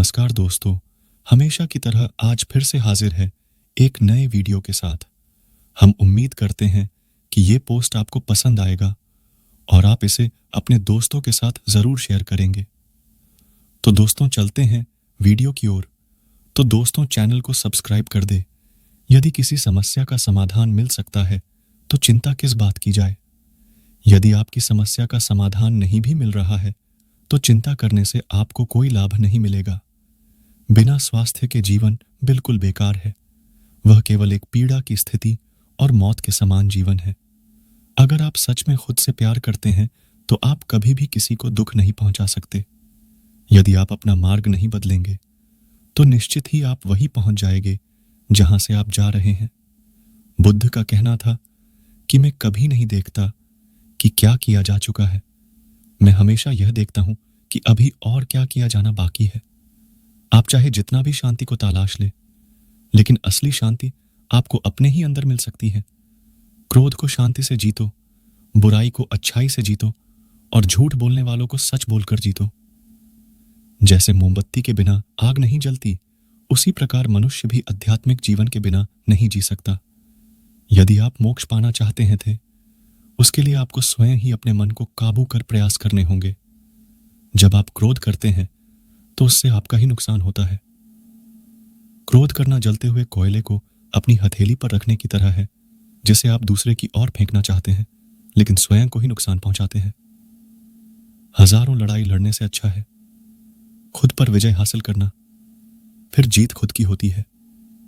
नमस्कार दोस्तों, हमेशा की तरह आज फिर से हाजिर है एक नए वीडियो के साथ। हम उम्मीद करते हैं कि ये पोस्ट आपको पसंद आएगा और आप इसे अपने दोस्तों के साथ ज़रूर शेयर करेंगे। तो दोस्तों चलते हैं वीडियो की ओर। तो दोस्तों चैनल को सब्सक्राइब कर दे। यदि किसी समस्या का समाधान मिल सकता है तो चिंता किस बात की जाए। यदि आपकी समस्या का समाधान नहीं भी मिल रहा है तो चिंता करने से आपको कोई लाभ नहीं मिलेगा। बिना स्वास्थ्य के जीवन बिल्कुल बेकार है। वह केवल एक पीड़ा की स्थिति और मौत के समान जीवन है। अगर आप सच में खुद से प्यार करते हैं तो आप कभी भी किसी को दुख नहीं पहुंचा सकते। यदि आप अपना मार्ग नहीं बदलेंगे तो निश्चित ही आप वहीं पहुंच जाएंगे जहां से आप जा रहे हैं। बुद्ध का कहना था कि मैं कभी नहीं देखता कि क्या किया जा चुका है, मैं हमेशा यह देखता हूं कि अभी और क्या किया जाना बाकी है। आप चाहे जितना भी शांति को तलाश ले, लेकिन असली शांति आपको अपने ही अंदर मिल सकती है। क्रोध को शांति से जीतो, बुराई को अच्छाई से जीतो और झूठ बोलने वालों को सच बोलकर जीतो। जैसे मोमबत्ती के बिना आग नहीं जलती, उसी प्रकार मनुष्य भी आध्यात्मिक जीवन के बिना नहीं जी सकता। यदि आप मोक्ष पाना चाहते हैं उसके लिए आपको स्वयं ही अपने मन को काबू कर प्रयास करने होंगे। जब आप क्रोध करते हैं तो उससे आपका ही नुकसान होता है। क्रोध करना जलते हुए कोयले को अपनी हथेली पर रखने की तरह है, जिसे आप दूसरे की ओर फेंकना चाहते हैं लेकिन स्वयं को ही नुकसान पहुंचाते हैं। हजारों लड़ाई लड़ने से अच्छा है खुद पर विजय हासिल करना। फिर जीत खुद की होती है,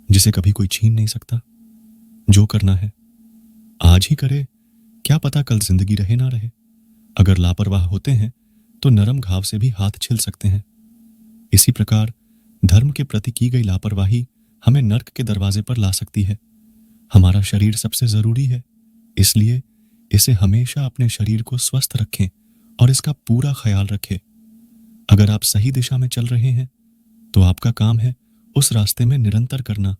जिसे कभी कोई छीन नहीं सकता। जो करना है आज ही करे, क्या पता कल जिंदगी रहे ना रहे। अगर लापरवाह होते हैं तो नरम घाव से भी हाथ छिल सकते हैं। इसी प्रकार धर्म के प्रति की गई लापरवाही हमें नर्क के दरवाजे पर ला सकती है। हमारा शरीर सबसे जरूरी है, इसलिए इसे हमेशा अपने शरीर को स्वस्थ रखें और इसका पूरा ख्याल रखें। अगर आप सही दिशा में चल रहे हैं तो आपका काम है उस रास्ते में निरंतर करना।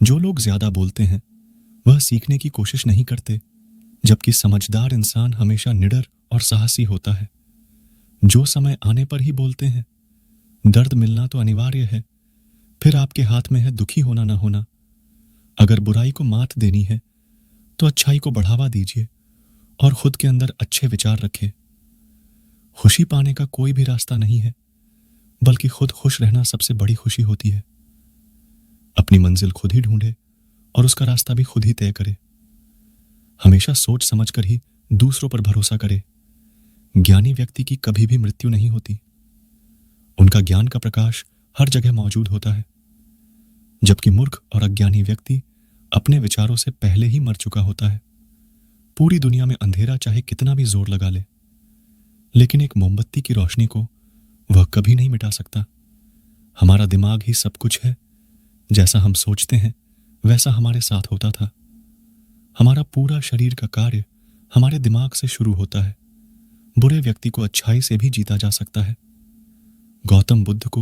जो लोग ज्यादा बोलते हैं वह सीखने की कोशिश नहीं करते, जबकि समझदार इंसान हमेशा निडर और साहसी होता है। जो समय आने पर ही बोलते हैं। दर्द मिलना तो अनिवार्य है, फिर आपके हाथ में है दुखी होना ना होना। अगर बुराई को मात देनी है तो अच्छाई को बढ़ावा दीजिए और खुद के अंदर अच्छे विचार रखें। खुशी पाने का कोई भी रास्ता नहीं है, बल्कि खुद खुश रहना सबसे बड़ी खुशी होती है। अपनी मंजिल खुद ही ढूंढे और उसका रास्ता भी खुद ही तय करे। हमेशा सोच समझकर ही दूसरों पर भरोसा करे। ज्ञानी व्यक्ति की कभी भी मृत्यु नहीं होती। उनका ज्ञान का प्रकाश हर जगह मौजूद होता है, जबकि मूर्ख और अज्ञानी व्यक्ति अपने विचारों से पहले ही मर चुका होता है। पूरी दुनिया में अंधेरा चाहे कितना भी जोर लगा ले, लेकिन एक मोमबत्ती की रोशनी को वह कभी नहीं मिटा सकता। हमारा दिमाग ही सब कुछ है। जैसा हम सोचते हैं वैसा हमारे साथ होता था। हमारा पूरा शरीर का कार्य हमारे दिमाग से शुरू होता है। बुरे व्यक्ति को अच्छाई से भी जीता जा सकता है। गौतम बुद्ध को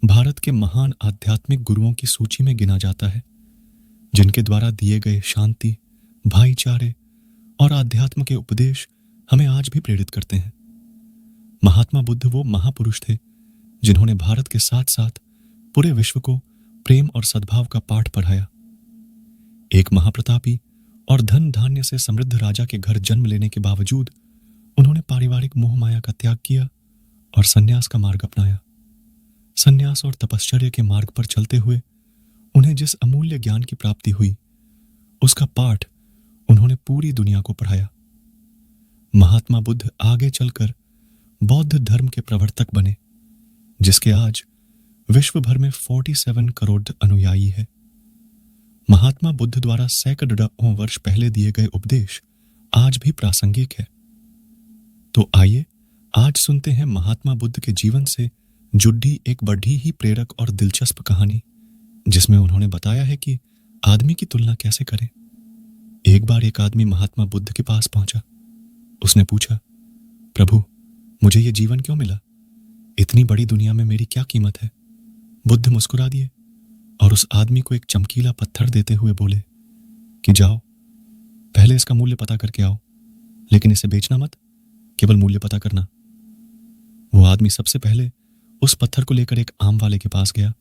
भारत के महान आध्यात्मिक गुरुओं की सूची में गिना जाता है, जिनके द्वारा दिए गए शांति, भाईचारे और आध्यात्म के उपदेश हमें आज भी प्रेरित करते हैं। महात्मा बुद्ध वो महापुरुष थे जिन्होंने भारत के साथ साथ पूरे विश्व को प्रेम और सद्भाव का पाठ पढ़ाया। एक महाप्रतापी और धन धान्य से समृद्ध राजा के घर जन्म लेने के बावजूद उन्होंने पारिवारिक मोह माया का त्याग किया और सन्यास का मार्ग अपनाया। सन्यास और तपश्चर्या के मार्ग पर चलते हुए उन्हें जिस अमूल्य ज्ञान की प्राप्ति हुई, उसका पाठ उन्होंने पूरी दुनिया को पढ़ाया। महात्मा बुद्ध आगे चलकर बौद्ध धर्म के प्रवर्तक बने, जिसके आज विश्व भर में 47 करोड़ अनुयायी है। महात्मा बुद्ध द्वारा सैकड़ों वर्ष पहले दिए गए उपदेश आज भी प्रासंगिक है। तो आइए आज सुनते हैं महात्मा बुद्ध के जीवन से जुड़ी एक बड़ी ही प्रेरक और दिलचस्प कहानी, जिसमें उन्होंने बताया है कि आदमी की तुलना कैसे करें। एक बार एक आदमी महात्मा बुद्ध के पास पहुंचा। उसने पूछा, प्रभु, मुझे ये जीवन क्यों मिला? इतनी बड़ी दुनिया में मेरी क्या कीमत है? बुद्ध मुस्कुरा दिए और उस आदमी को एक चमकीला पत्थर देते हुए बोले कि जाओ, पहले इसका मूल्य पता करके आओ, लेकिन इसे बेचना मत, केवल मूल्य पता करना। वो आदमी सबसे पहले उस पत्थर को लेकर एक आम वाले के पास गया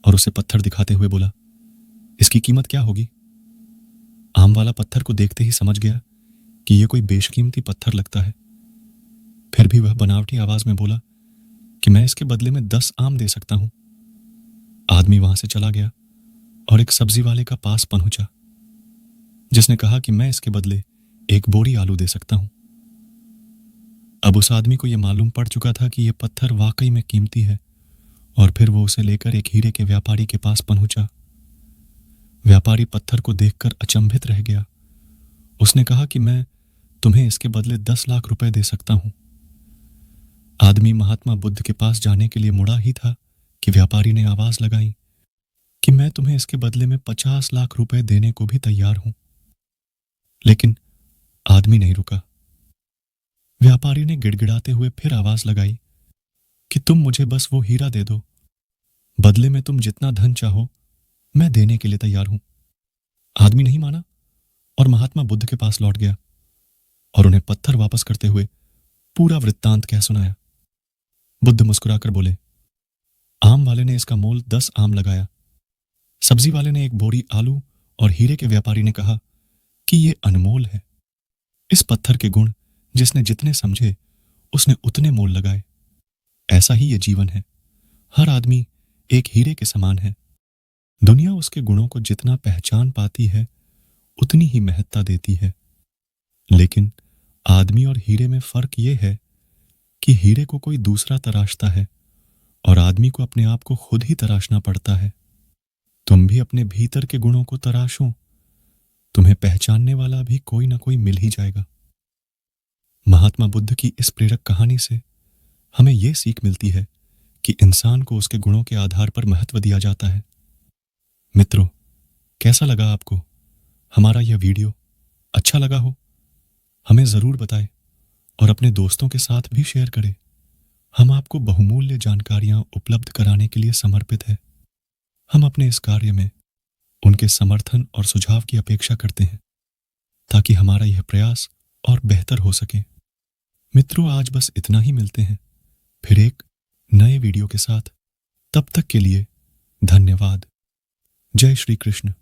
और उसे पत्थर दिखाते हुए बोला, इसकी कीमत क्या होगी? आम वाला पत्थर को देखते ही समझ गया कि यह कोई बेशकीमती पत्थर लगता है। फिर भी वह बनावटी आवाज में बोला कि मैं इसके बदले में 10 आम दे सकता हूं। आदमी वहां से चला गया और एक सब्जी वाले का पास पहुंचा, जिसने कहा कि मैं इसके बदले एक बोरी आलू दे सकता हूं। अब उस आदमी को यह मालूम पड़ चुका था कि यह पत्थर वाकई में कीमती है, और फिर वो उसे लेकर एक हीरे के व्यापारी के पास पहुंचा। व्यापारी पत्थर को देखकर अचंभित रह गया। उसने कहा कि मैं तुम्हें इसके बदले 10 लाख रुपए दे सकता हूं। आदमी महात्मा बुद्ध के पास जाने के लिए मुड़ा ही था कि व्यापारी ने आवाज लगाई कि मैं तुम्हें इसके बदले में 50 लाख रुपए देने को भी तैयार हूं। लेकिन आदमी नहीं रुका। व्यापारी ने गिड़गिड़ाते हुए फिर आवाज लगाई कि तुम मुझे बस वो हीरा दे दो, बदले में तुम जितना धन चाहो मैं देने के लिए तैयार हूं। आदमी नहीं माना और महात्मा बुद्ध के पास लौट गया और उन्हें पत्थर वापस करते हुए पूरा वृत्तांत कह सुनाया। बुद्ध मुस्कुराकर बोले, आम वाले ने इसका मोल 10 आम लगाया, सब्जी वाले ने एक बोरी आलू, और हीरे के व्यापारी ने कहा कि ये अनमोल है। इस पत्थर के गुण जिसने जितने समझे उसने उतने मोल लगाए। ऐसा ही ये जीवन है। हर आदमी एक हीरे के समान है। दुनिया उसके गुणों को जितना पहचान पाती है उतनी ही महत्ता देती है। लेकिन आदमी और हीरे में फर्क यह है कि हीरे को कोई दूसरा तराशता है और आदमी को अपने आप को खुद ही तराशना पड़ता है। तुम भी अपने भीतर के गुणों को तराशो, तुम्हें पहचानने वाला भी कोई ना कोई मिल ही जाएगा। महात्मा बुद्ध की इस प्रेरक कहानी से हमें यह सीख मिलती है कि इंसान को उसके गुणों के आधार पर महत्व दिया जाता है। मित्रों, कैसा लगा आपको हमारा यह वीडियो? अच्छा लगा हो हमें जरूर बताएं और अपने दोस्तों के साथ भी शेयर करें। हम आपको बहुमूल्य जानकारियां उपलब्ध कराने के लिए समर्पित हैं। हम अपने इस कार्य में उनके समर्थन और सुझाव की अपेक्षा करते हैं ताकि हमारा यह प्रयास और बेहतर हो सके। मित्रों, आज बस इतना ही। मिलते हैं फिर एक नए वीडियो के साथ। तब तक के लिए धन्यवाद। जय श्री कृष्ण।